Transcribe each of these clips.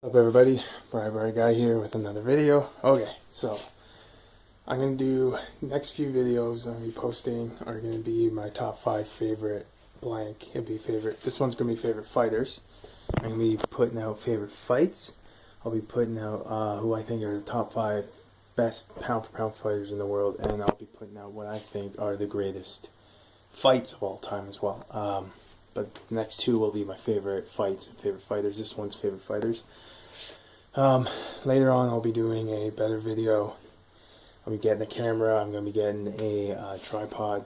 What's up everybody, Bright Guy here with another video. Okay, so I'm going to do, next few videos I'm going to be posting are going to be my top 5 favorite blank. It'll be favorite, this one's going to be favorite fighters. I'm going to be putting out favorite fights. I'll be putting out who I think are the top 5 best pound for pound fighters in the world, and I'll be putting out what I think are the greatest fights of all time as well. But the next two will be my favorite fights and favorite fighters. This one's favorite fighters. Later on I'll be doing a better video. I'll be getting a camera, I'm going to be getting a tripod.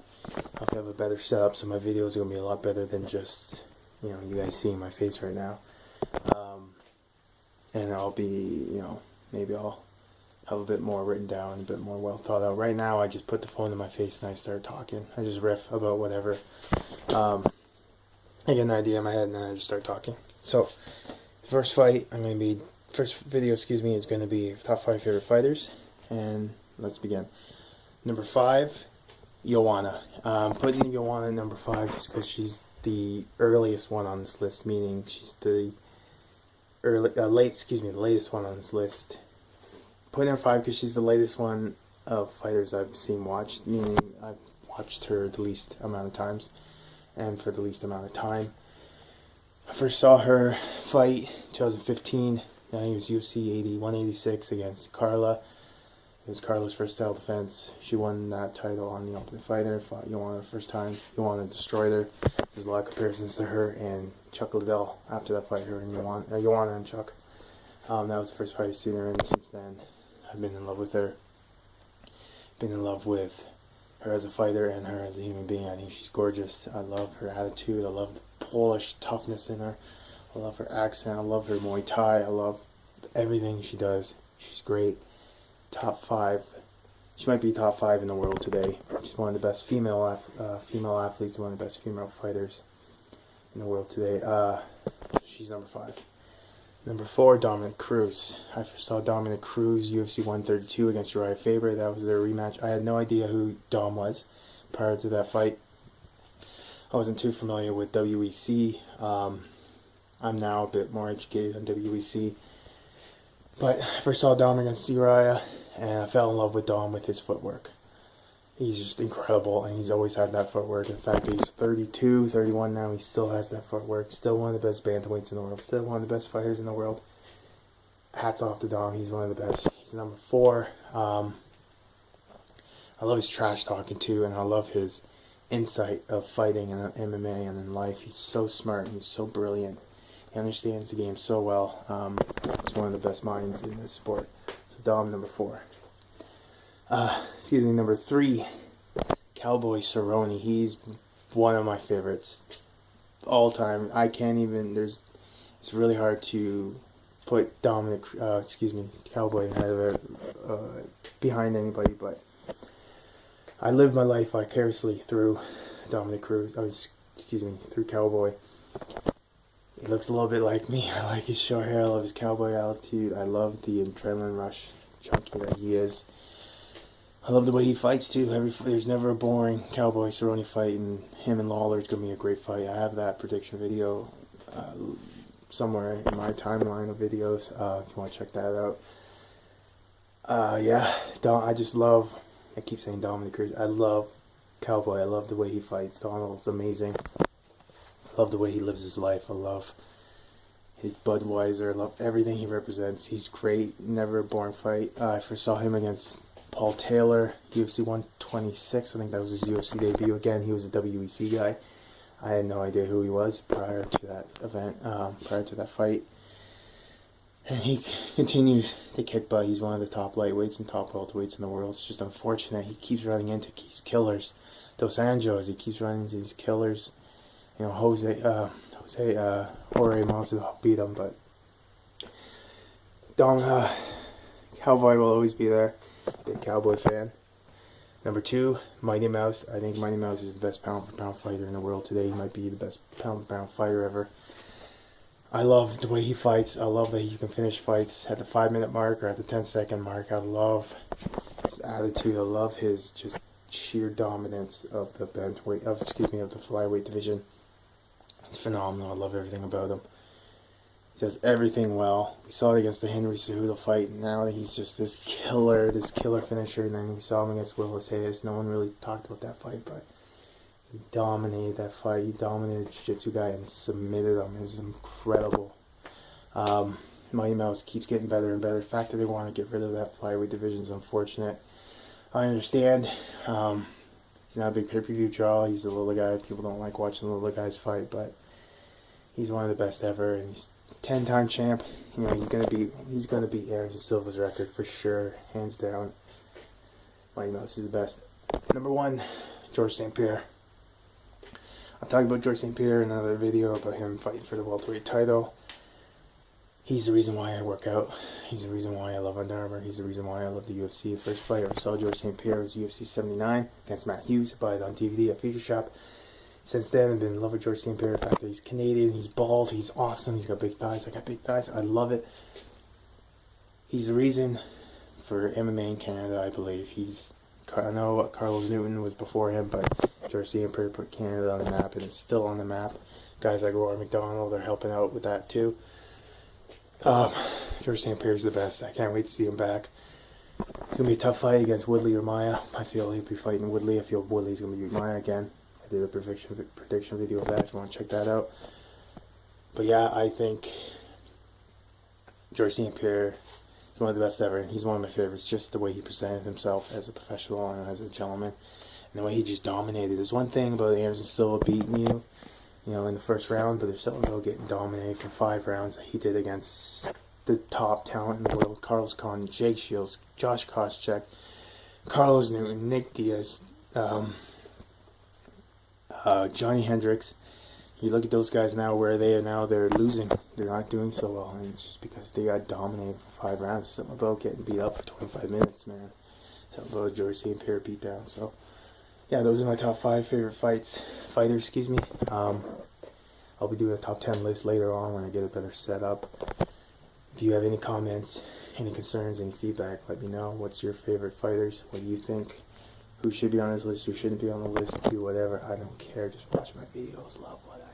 I'll have a better setup, so my videos are going to be a lot better than just, you guys seeing my face right now. And I'll be, maybe I'll have a bit more written down, a bit more well thought out. Right now I just put the phone to my face and I start talking. I just riff about whatever. I get an idea in my head and then I just start talking. So, first video, is going to be top 5 favorite fighters, and let's begin. Number 5, Joanna. Putting Joanna at number 5 just because she's the earliest one on this list, meaning she's the latest one on this list. Putting her 5 because she's the latest one of fighters I've seen watched, meaning I've watched her the least amount of times, and for the least amount of time. I first saw her fight 2015. I think it was UFC 186 against Carla. It was Carla's first title defense. She won that title on The Ultimate Fighter. Fought Joanna the first time. Joanna destroyed her. There's a lot of comparisons to her and Chuck Liddell after that fight. Her and Joanna and Chuck. That was the first fight I've seen her in. Since then, I've been in love with her. Been in love with her as a fighter and her as a human being. I think she's gorgeous. I love her attitude. I love the Polish toughness in her. I love her accent. I love her Muay Thai. I love everything she does. She's great. Top 5. She might be top 5 in the world today. She's one of the best female athletes, one of the best female fighters in the world today. She's number 5. Number 4, Dominick Cruz. I first saw Dominick Cruz UFC 132 against Uriah Faber. That was their rematch. I had no idea who Dom was prior to that fight. I wasn't too familiar with WEC. I'm now a bit more educated on WEC. But I first saw Dom against Uriah, and I fell in love with Dom with his footwork. He's just incredible, and he's always had that footwork. In fact, he's 32, 31 now, he still has that footwork. Still one of the best bantamweights in the world. Still one of the best fighters in the world. Hats off to Dom, he's one of the best. He's number 4. I love his trash talking too, and I love his insight of fighting and MMA and in life. He's so smart, and he's so brilliant. He understands the game so well. He's one of the best minds in this sport. So Dom, number 4. Number 3, Cowboy Cerrone. He's one of my favorites all time. It's really hard to put Cowboy ahead of behind anybody, but I lived my life vicariously through Dominick Cruz. Through Cowboy. He looks a little bit like me. I like his short hair. I love his cowboy attitude. I love the adrenaline rush junkie that he is. I love the way he fights too. There's never a boring Cowboy Cerrone fight, and him and Lawler is going to be a great fight. I have that prediction video somewhere in my timeline of videos if you want to check that out. I just love, I keep saying Dominick Cruz. I love Cowboy. I love the way he fights. Donald's amazing. I love the way he lives his life. I love his Budweiser. I love everything he represents. He's great. Never a boring fight. I first saw him against Paul Taylor, UFC 126. I think that was his UFC debut. Again, he was a WEC guy. I had no idea who he was prior to that event, prior to that fight. And he continues to kick butt. He's one of the top lightweights and top welterweights in the world. It's just unfortunate. He keeps running into these killers. Dos Anjos, he keeps running into these killers. Jorge Masvidal beat him, but Cowboy will always be there. Big Cowboy fan. Number 2, Mighty Mouse. I think Mighty Mouse is the best pound for pound fighter in the world today. He might be the best pound for pound fighter ever. I love the way he fights. I love that he can finish fights at the 5-minute mark or at the 10-second mark. I love his attitude. I love his just sheer dominance of the of the flyweight division. He's phenomenal. I love everything about him. He does everything well. We saw it against the Henry Cejudo fight, and now he's just this killer finisher. And then we saw him against Willis Hayes. No one really talked about that fight, but he dominated that fight. He dominated the Jiu-Jitsu guy and submitted him. It was incredible. Mighty Mouse keeps getting better and better. The fact that they want to get rid of that flyweight division is unfortunate. I understand. He's not a big pay-per-view draw. He's a little guy. People don't like watching the little guys fight, but he's one of the best ever, and he's 10-time champ. You know, he's gonna beat Anderson Silva's record for sure, hands down. Mighty Mouse is the best. Number 1, George St Pierre. I'll talk about George St Pierre in another video about him fighting for the welterweight title. He's the reason why I work out. He's the reason why I love Under Armour. He's the reason why I love the UFC. The first fight I saw George St Pierre was UFC 79 against Matt Hughes. I bought it on DVD at Future Shop. Since then, I've been in love with George St Pierre. The fact that he's Canadian, he's bald, he's awesome, he's got big thighs. I got big thighs. I love it. He's the reason for MMA in Canada, I believe. I know Carlos Newton was before him, but George St Pierre put Canada on the map, and it's still on the map. Guys like Rory McDonald are helping out with that too. George St Pierre is the best. I can't wait to see him back. It's going to be a tough fight against Woodley or Maia. I feel he'll be fighting Woodley. I feel Woodley's going to beat Maia again. I did a prediction video of that if you want to check that out. But yeah, I think George St Pierre is one of the best ever, and he's one of my favorites. Just the way he presented himself as a professional and as a gentleman, and the way he just dominated. There's one thing about Anderson Silva beating you, in the first round, but there's something about getting dominated for 5 rounds that he did against the top talent in the world: Carlos Condit, Jake Shields, Josh Koscheck, Carlos Newton, Nick Diaz, Johnny Hendricks. You look at those guys now, where they are now, they're losing. They're not doing so well, and it's just because they got dominated for 5 rounds. Something about getting beat up for 25 minutes, man. Something about a George St Pierre beatdown. So, yeah, those are my top 5 favorite fighters. I'll be doing a top 10 list later on when I get a better setup. If you have any comments, any concerns, any feedback, let me know. What's your favorite fighters? What do you think? Who should be on this list? Who shouldn't be on the list? Do whatever. I don't care. Just watch my videos. Love whatever.